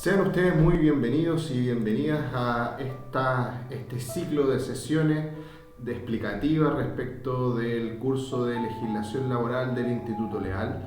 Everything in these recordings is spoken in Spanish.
Sean ustedes muy bienvenidos y bienvenidas a este ciclo de sesiones explicativas respecto del curso de legislación laboral del Instituto Leal.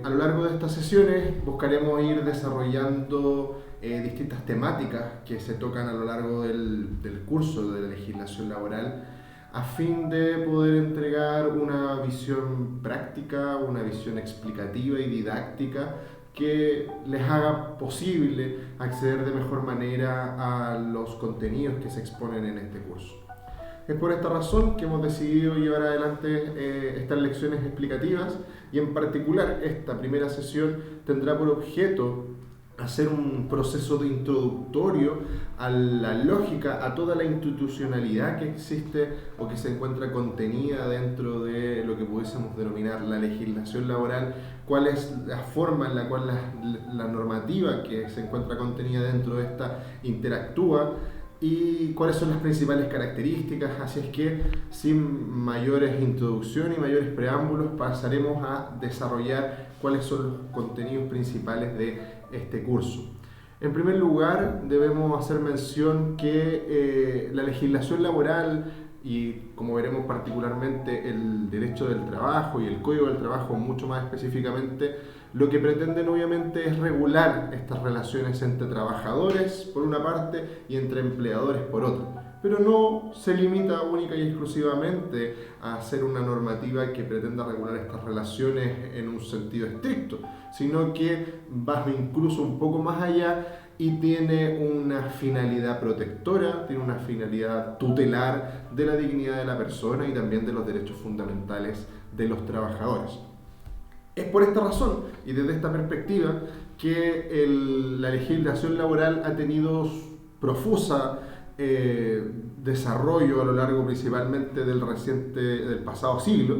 A lo largo de estas sesiones buscaremos ir desarrollando distintas temáticas que se tocan a lo largo del curso de legislación laboral a fin de poder entregar una visión práctica, una visión explicativa y didáctica que les haga posible acceder de mejor manera a los contenidos que se exponen en este curso. Es por esta razón que hemos decidido llevar adelante estas lecciones explicativas y en particular esta primera sesión tendrá por objeto hacer un proceso de introductorio a la lógica, a toda la institucionalidad que existe o que se encuentra contenida dentro de lo que pudiésemos denominar la legislación laboral, cuál es la forma en la cual la normativa que se encuentra contenida dentro de esta interactúa y cuáles son las principales características. Así es que sin mayores introducciones y mayores preámbulos pasaremos a desarrollar cuáles son los contenidos principales de este curso. En primer lugar, debemos hacer mención que la legislación laboral y, como veremos particularmente, el derecho del trabajo y el código del trabajo mucho más específicamente, lo que pretenden obviamente es regular estas relaciones entre trabajadores por una parte y entre empleadores por otra. Pero no se limita única y exclusivamente a hacer una normativa que pretenda regular estas relaciones en un sentido estricto, sino que va incluso un poco más allá y tiene una finalidad protectora, tiene una finalidad tutelar de la dignidad de la persona y también de los derechos fundamentales de los trabajadores. Es por esta razón y desde esta perspectiva que la legislación laboral ha tenido profusa desarrollo a lo largo principalmente del pasado siglo.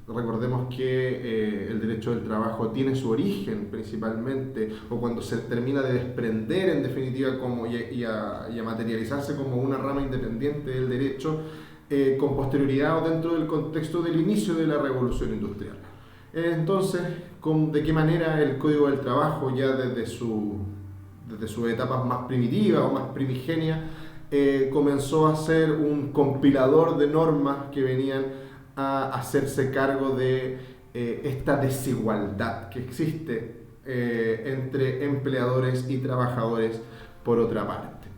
Recordemos que el derecho del trabajo tiene su origen principalmente, o cuando se termina de desprender en definitiva y a materializarse como una rama independiente del derecho, con posterioridad o dentro del contexto del inicio de la revolución industrial. Entonces, ¿de qué manera el Código del Trabajo ya desde sus etapas más primitivas o más primigenias comenzó a ser un compilador de normas que venían a hacerse cargo de esta desigualdad que existe entre empleadores y trabajadores por otra parte?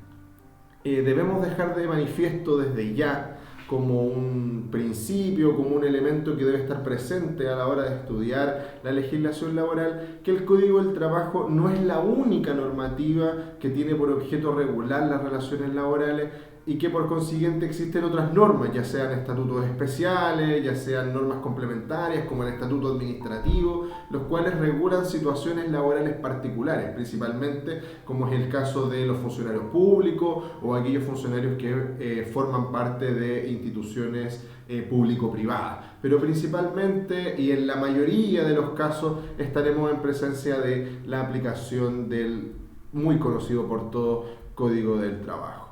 Debemos dejar de manifiesto desde ya como un principio, como un elemento que debe estar presente a la hora de estudiar la legislación laboral, que el Código del Trabajo no es la única normativa que tiene por objeto regular las relaciones laborales y que por consiguiente existen otras normas, ya sean estatutos especiales, ya sean normas complementarias como el estatuto administrativo, los cuales regulan situaciones laborales particulares, principalmente como es el caso de los funcionarios públicos o aquellos funcionarios que forman parte de instituciones público-privadas. Pero principalmente y en la mayoría de los casos estaremos en presencia de la aplicación del muy conocido por todo Código del Trabajo.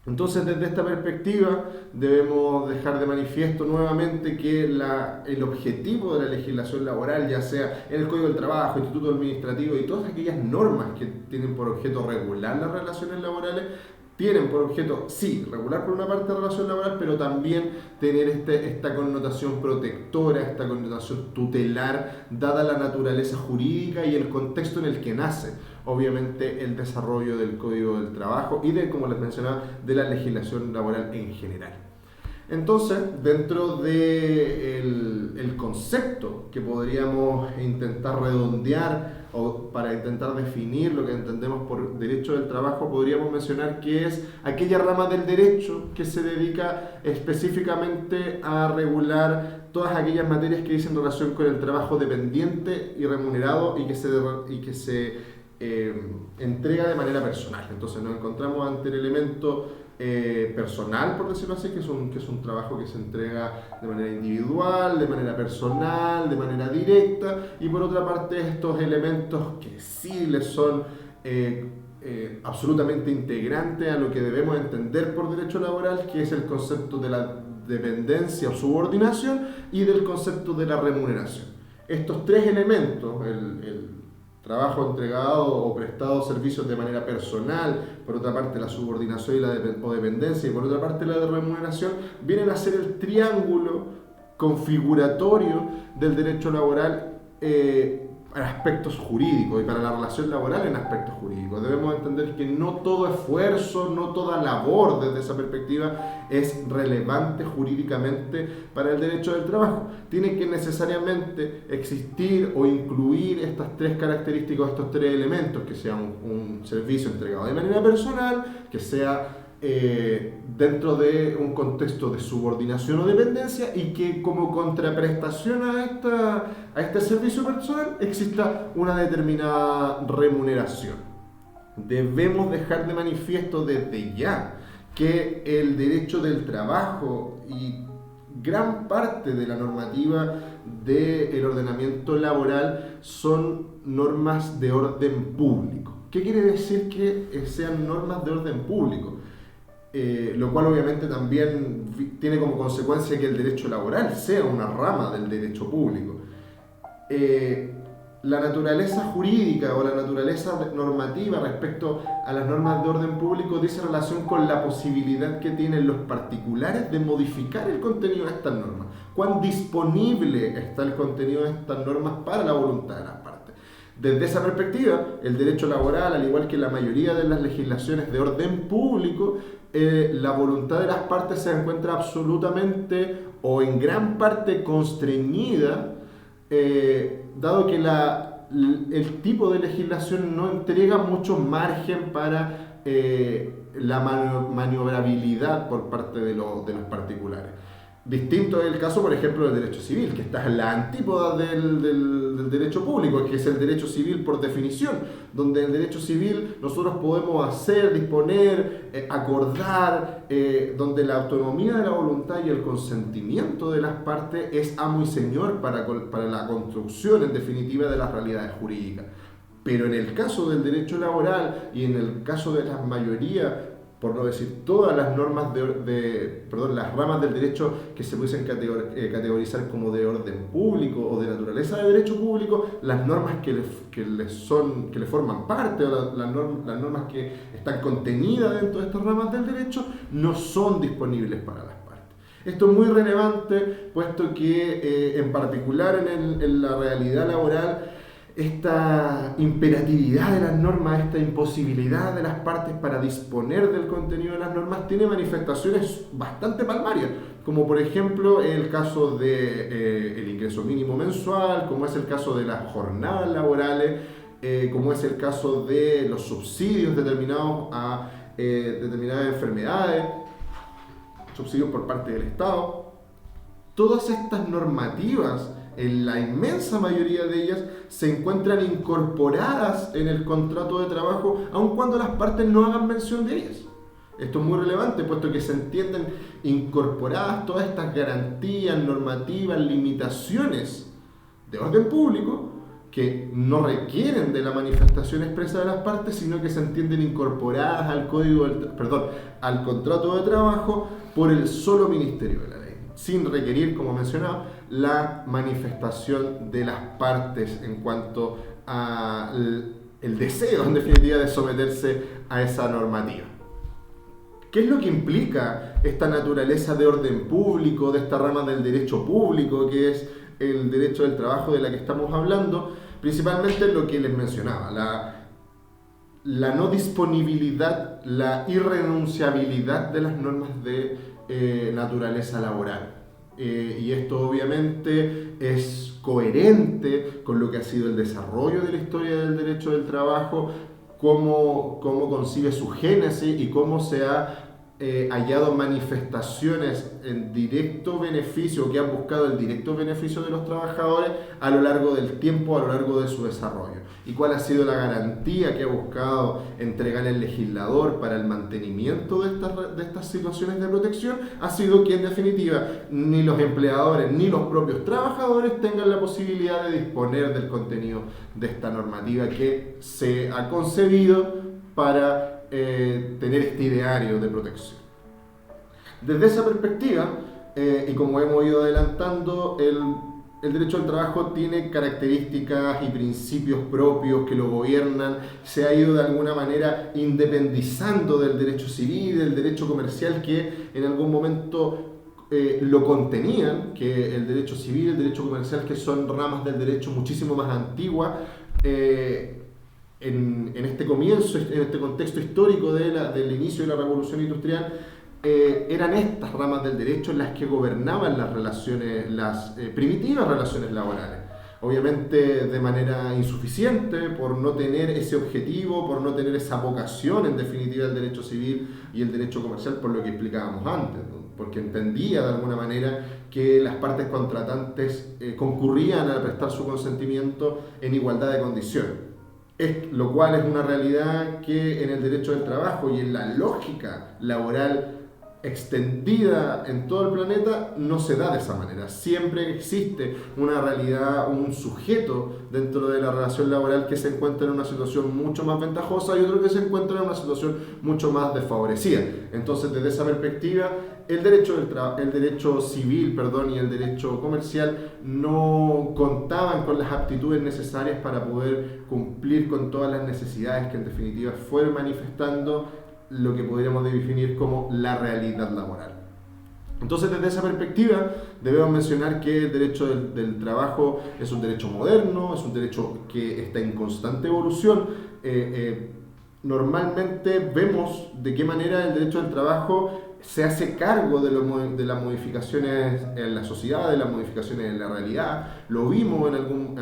Entonces, desde esta perspectiva, debemos dejar de manifiesto nuevamente que el objetivo de la legislación laboral, ya sea el Código del Trabajo, Instituto Administrativo y todas aquellas normas que tienen por objeto regular las relaciones laborales, tienen por objeto, sí, regular por una parte la relación laboral, pero también tener esta connotación protectora, esta connotación tutelar, dada la naturaleza jurídica y el contexto en el que nace, obviamente, el desarrollo del Código del Trabajo y como les mencionaba, de la legislación laboral en general. Entonces, dentro del concepto que podríamos intentar redondear o para intentar definir lo que entendemos por derecho del trabajo, podríamos mencionar que es aquella rama del derecho que se dedica específicamente a regular todas aquellas materias que dicen relación con el trabajo dependiente y remunerado y que se entrega de manera personal. Entonces nos encontramos ante el elemento personal, por decirlo así, que es un trabajo que se entrega de manera individual, de manera personal, de manera directa, y por otra parte estos elementos que sí les son absolutamente integrantes a lo que debemos entender por derecho laboral, que es el concepto de la dependencia o subordinación y del concepto de la remuneración. Estos tres elementos, trabajo entregado o prestado servicios de manera personal, por otra parte la subordinación y la o dependencia, y por otra parte la de remuneración, vienen a ser el triángulo configuratorio del derecho laboral para aspectos jurídicos y para la relación laboral en aspectos jurídicos. Debemos entender que no todo esfuerzo, no toda labor desde esa perspectiva es relevante jurídicamente para el derecho del trabajo. Tiene que necesariamente existir o incluir estas tres características, estos tres elementos, que sea un servicio entregado de manera personal, que sea dentro de un contexto de subordinación o dependencia, y que como contraprestación a este servicio personal exista una determinada remuneración. Debemos dejar de manifiesto desde ya que el derecho del trabajo y gran parte de la normativa del ordenamiento laboral son normas de orden público. ¿Qué quiere decir que sean normas de orden público? Lo cual obviamente también tiene como consecuencia que el derecho laboral sea una rama del derecho público. La naturaleza jurídica o la naturaleza normativa respecto a las normas de orden público dice relación con la posibilidad que tienen los particulares de modificar el contenido de estas normas. Cuán disponible está el contenido de estas normas para la voluntad de las partes. Desde esa perspectiva, el derecho laboral, al igual que la mayoría de las legislaciones de orden público, la voluntad de las partes se encuentra absolutamente o en gran parte constreñida, dado que el tipo de legislación no entrega mucho margen para la maniobrabilidad por parte de los particulares. Distinto es el caso, por ejemplo, del derecho civil, que está en la antípoda del derecho público, que es el derecho civil por definición, donde en el derecho civil nosotros podemos hacer, disponer, acordar, donde la autonomía de la voluntad y el consentimiento de las partes es amo y señor para la construcción, en definitiva, de las realidades jurídicas. Pero en el caso del derecho laboral y en el caso de la mayoría, por no decir todas las normas las ramas del derecho que se pudiesen categorizar como de orden público o de naturaleza de derecho público, las normas que le forman parte, o las normas que están contenidas dentro de estas ramas del derecho, no son disponibles para las partes. Esto es muy relevante, puesto que en particular en la realidad laboral, esta imperatividad de las normas, esta imposibilidad de las partes para disponer del contenido de las normas tiene manifestaciones bastante palmarias, como por ejemplo el caso del ingreso mínimo mensual, como es el caso de las jornadas laborales, como es el caso de los subsidios determinados a determinadas enfermedades, subsidios por parte del Estado. Todas estas normativas, en la inmensa mayoría de ellas, se encuentran incorporadas en el contrato de trabajo, aun cuando las partes no hagan mención de ellas. Esto es muy relevante, puesto que se entienden incorporadas todas estas garantías normativas, limitaciones de orden público, que no requieren de la manifestación expresa de las partes, sino que se entienden incorporadas al contrato de trabajo por el solo Ministerio de la Ley, sin requerir, como mencionaba, la manifestación de las partes en cuanto al deseo, en definitiva, de someterse a esa normativa. ¿Qué es lo que implica esta naturaleza de orden público, de esta rama del derecho público, que es el derecho del trabajo de la que estamos hablando? Principalmente lo que les mencionaba, la no disponibilidad, la irrenunciabilidad de las normas de naturaleza laboral. Y esto obviamente es coherente con lo que ha sido el desarrollo de la historia del derecho del trabajo, cómo concibe su génesis y cómo se ha hallado manifestaciones en directo beneficio, que han buscado el directo beneficio de los trabajadores a lo largo del tiempo, a lo largo de su desarrollo. Y cuál ha sido la garantía que ha buscado entregar el legislador para el mantenimiento de estas situaciones de protección. Ha sido que, en definitiva, ni los empleadores ni los propios trabajadores tengan la posibilidad de disponer del contenido de esta normativa que se ha concebido para tener este ideario de protección. Desde esa perspectiva, y como hemos ido adelantando, el derecho al trabajo tiene características y principios propios que lo gobiernan, se ha ido de alguna manera independizando del derecho civil, del derecho comercial que en algún momento lo contenían, que el derecho civil, el derecho comercial, que son ramas del derecho muchísimo más antiguas. En este comienzo, en este contexto histórico del inicio de la revolución industrial, eran estas ramas del derecho las que gobernaban las relaciones, las primitivas relaciones laborales. Obviamente de manera insuficiente, por no tener ese objetivo, por no tener esa vocación en definitiva del derecho civil y el derecho comercial, por lo que explicábamos antes, ¿no? Porque entendía de alguna manera que las partes contratantes concurrían a prestar su consentimiento en igualdad de condiciones. Lo cual es una realidad que en el derecho del trabajo y en la lógica laboral extendida en todo el planeta no se da de esa manera. Siempre existe una realidad, un sujeto dentro de la relación laboral que se encuentra en una situación mucho más ventajosa y otro que se encuentra en una situación mucho más desfavorecida. Entonces, desde esa perspectiva, el derecho civil, y el derecho comercial no contaban con las aptitudes necesarias para poder cumplir con todas las necesidades que en definitiva fueron manifestando lo que podríamos definir como la realidad laboral. Entonces, desde esa perspectiva, debemos mencionar que el derecho del trabajo es un derecho moderno, es un derecho que está en constante evolución. Normalmente vemos de qué manera el derecho del trabajo se hace cargo de las modificaciones en la sociedad, de las modificaciones en la realidad. Lo vimos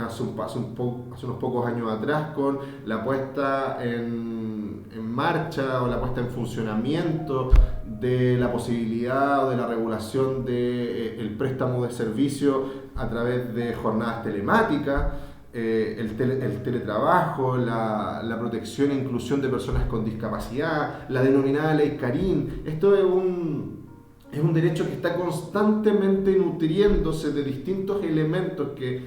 hace unos pocos años atrás con la puesta en marcha o la puesta en funcionamiento de la posibilidad o de la regulación del préstamo de servicio a través de jornadas telemáticas. El teletrabajo, la protección e inclusión de personas con discapacidad, la denominada ley Carín. Esto es un derecho que está constantemente nutriéndose de distintos elementos que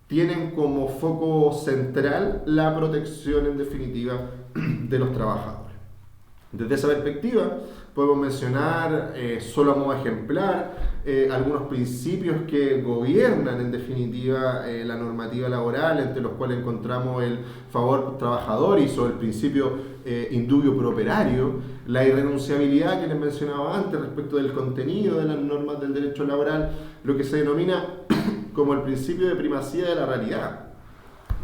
tienen como foco central la protección en definitiva de los trabajadores. Desde esa perspectiva podemos mencionar, solo a modo ejemplar, algunos principios que gobiernan en definitiva la normativa laboral, entre los cuales encontramos el favor trabajador o el principio indubio pro operario, la irrenunciabilidad que les mencionaba antes respecto del contenido de las normas del derecho laboral, lo que se denomina como el principio de primacía de la realidad,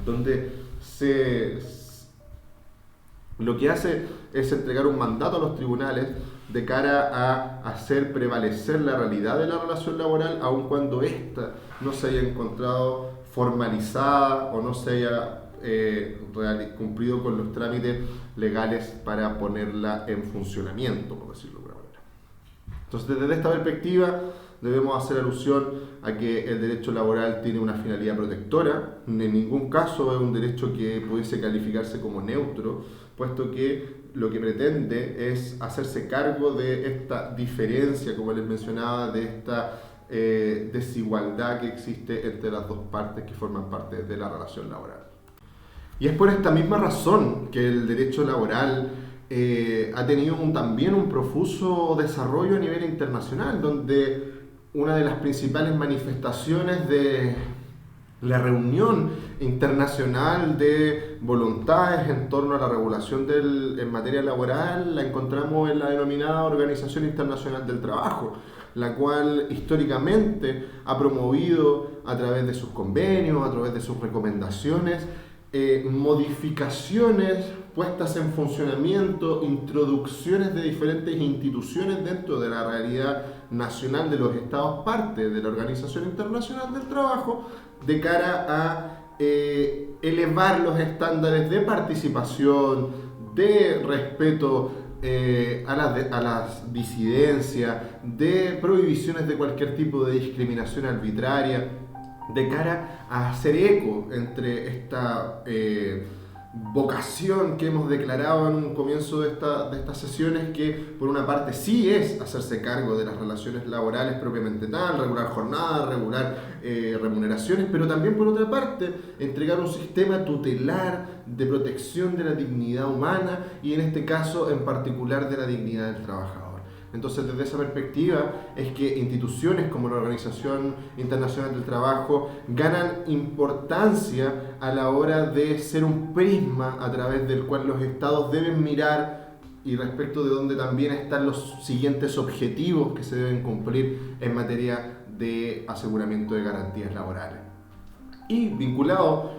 donde lo que hace es entregar un mandato a los tribunales de cara a hacer prevalecer la realidad de la relación laboral, aun cuando ésta no se haya encontrado formalizada o no se haya cumplido con los trámites legales para ponerla en funcionamiento, por decirlo de alguna manera. Entonces, desde esta perspectiva, debemos hacer alusión a que el derecho laboral tiene una finalidad protectora. En ningún caso es un derecho que pudiese calificarse como neutro, puesto que lo que pretende es hacerse cargo de esta diferencia, como les mencionaba, de esta desigualdad que existe entre las dos partes que forman parte de la relación laboral. Y es por esta misma razón que el derecho laboral ha tenido también un profuso desarrollo a nivel internacional, donde una de las principales manifestaciones de la reunión internacional de voluntades en torno a la regulación en materia laboral la encontramos en la denominada Organización Internacional del Trabajo, la cual históricamente ha promovido a través de sus convenios, a través de sus recomendaciones, modificaciones puestas en funcionamiento, introducciones de diferentes instituciones dentro de la realidad nacional de los estados parte de la Organización Internacional del Trabajo, de cara a elevar los estándares de participación, de respeto a las disidencias, de prohibiciones de cualquier tipo de discriminación arbitraria, de cara a hacer eco entre esta vocación que hemos declarado en un comienzo de estas sesiones, que por una parte sí es hacerse cargo de las relaciones laborales propiamente tal, regular jornadas, regular remuneraciones, pero también por otra parte entregar un sistema tutelar de protección de la dignidad humana y en este caso en particular de la dignidad del trabajador. Entonces, desde esa perspectiva es que instituciones como la Organización Internacional del Trabajo ganan importancia a la hora de ser un prisma a través del cual los estados deben mirar y respecto de donde también están los siguientes objetivos que se deben cumplir en materia de aseguramiento de garantías laborales. Y vinculado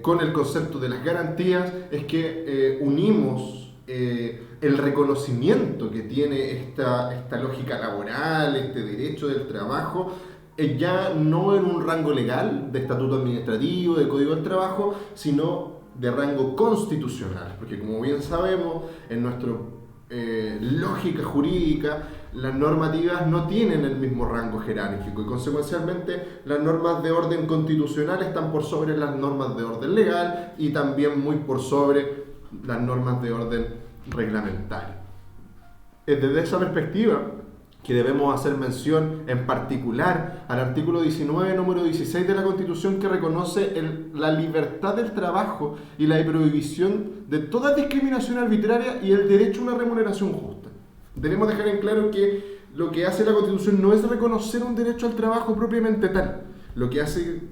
con el concepto de las garantías es que unimos el reconocimiento que tiene esta lógica laboral, este derecho del trabajo, ya no en un rango legal de estatuto administrativo, de código del trabajo, sino de rango constitucional, porque como bien sabemos, en nuestra lógica jurídica, las normativas no tienen el mismo rango jerárquico y consecuencialmente las normas de orden constitucional están por sobre las normas de orden legal y también muy por sobre las normas de orden reglamentario. Es desde esa perspectiva que debemos hacer mención en particular al artículo 19, número 16 de la Constitución, que reconoce la libertad del trabajo y la prohibición de toda discriminación arbitraria y el derecho a una remuneración justa. Debemos dejar en claro que lo que hace la Constitución no es reconocer un derecho al trabajo propiamente tal, lo que hace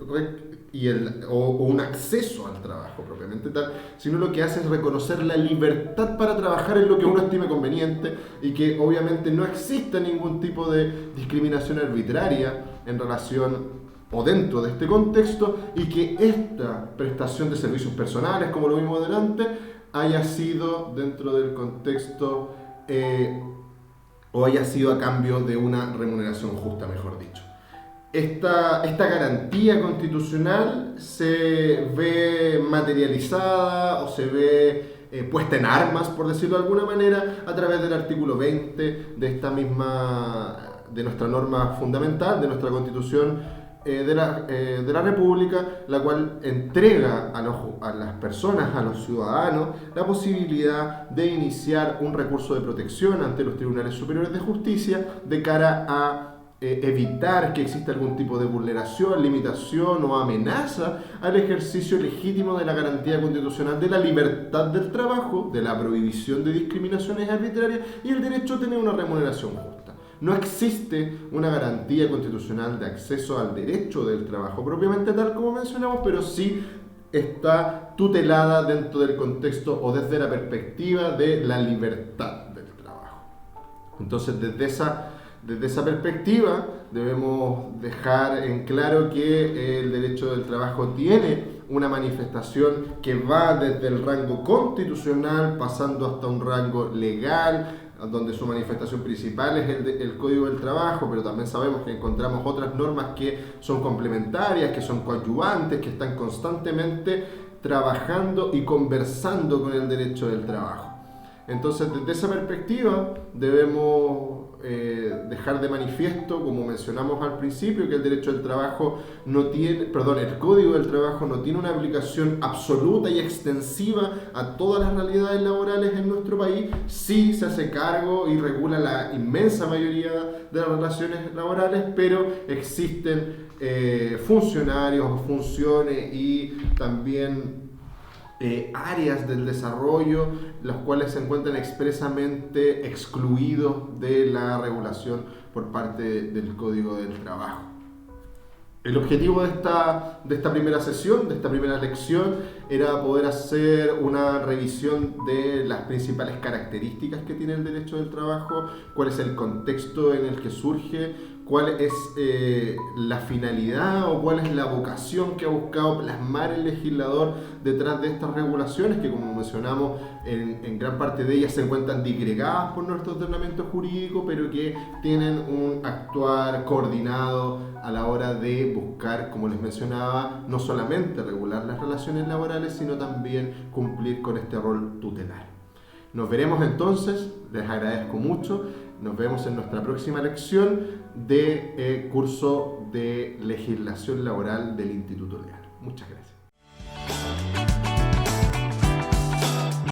o un acceso al trabajo propiamente tal, sino lo que hace es reconocer la libertad para trabajar en lo que uno estime conveniente y que obviamente no exista ningún tipo de discriminación arbitraria en relación o dentro de este contexto y que esta prestación de servicios personales, como lo vimos delante, haya sido dentro del contexto o haya sido a cambio de una remuneración justa, mejor dicho. Esta garantía constitucional se ve materializada o se ve puesta en armas, por decirlo de alguna manera, a través del artículo 20 de nuestra norma fundamental, de nuestra Constitución de la República, la cual entrega a las personas, a los ciudadanos, la posibilidad de iniciar un recurso de protección ante los tribunales superiores de justicia de cara a evitar que exista algún tipo de vulneración, limitación o amenaza al ejercicio legítimo de la garantía constitucional de la libertad del trabajo, de la prohibición de discriminaciones arbitrarias y el derecho a tener una remuneración justa. No existe una garantía constitucional de acceso al derecho del trabajo propiamente tal como mencionamos, pero sí está tutelada dentro del contexto o desde la perspectiva de la libertad del trabajo. Entonces, desde esa perspectiva, debemos dejar en claro que el derecho del trabajo tiene una manifestación que va desde el rango constitucional, pasando hasta un rango legal, donde su manifestación principal es el Código del Trabajo, pero también sabemos que encontramos otras normas que son complementarias, que son coadyuvantes, que están constantemente trabajando y conversando con el derecho del trabajo. Entonces, desde esa perspectiva, debemos dejar de manifiesto, como mencionamos al principio, que el derecho del trabajo el Código del Trabajo no tiene una aplicación absoluta y extensiva a todas las realidades laborales en nuestro país. Sí se hace cargo y regula la inmensa mayoría de las relaciones laborales, pero existen funcionarios, funciones y también áreas del desarrollo, los cuales se encuentran expresamente excluidos de la regulación por parte del Código del Trabajo. El objetivo de esta primera sesión, de esta primera lección, era poder hacer una revisión de las principales características que tiene el derecho del trabajo, cuál es el contexto en el que surge, cuál es la finalidad o cuál es la vocación que ha buscado plasmar el legislador detrás de estas regulaciones, que como mencionamos, en gran parte de ellas se encuentran disgregadas por nuestro ordenamiento jurídico, pero que tienen un actuar coordinado a la hora de buscar, como les mencionaba, no solamente regular las relaciones laborales, sino también cumplir con este rol tutelar. Nos veremos entonces, les agradezco mucho. Nos vemos en nuestra próxima lección de curso de legislación laboral del Instituto Legal. Muchas gracias.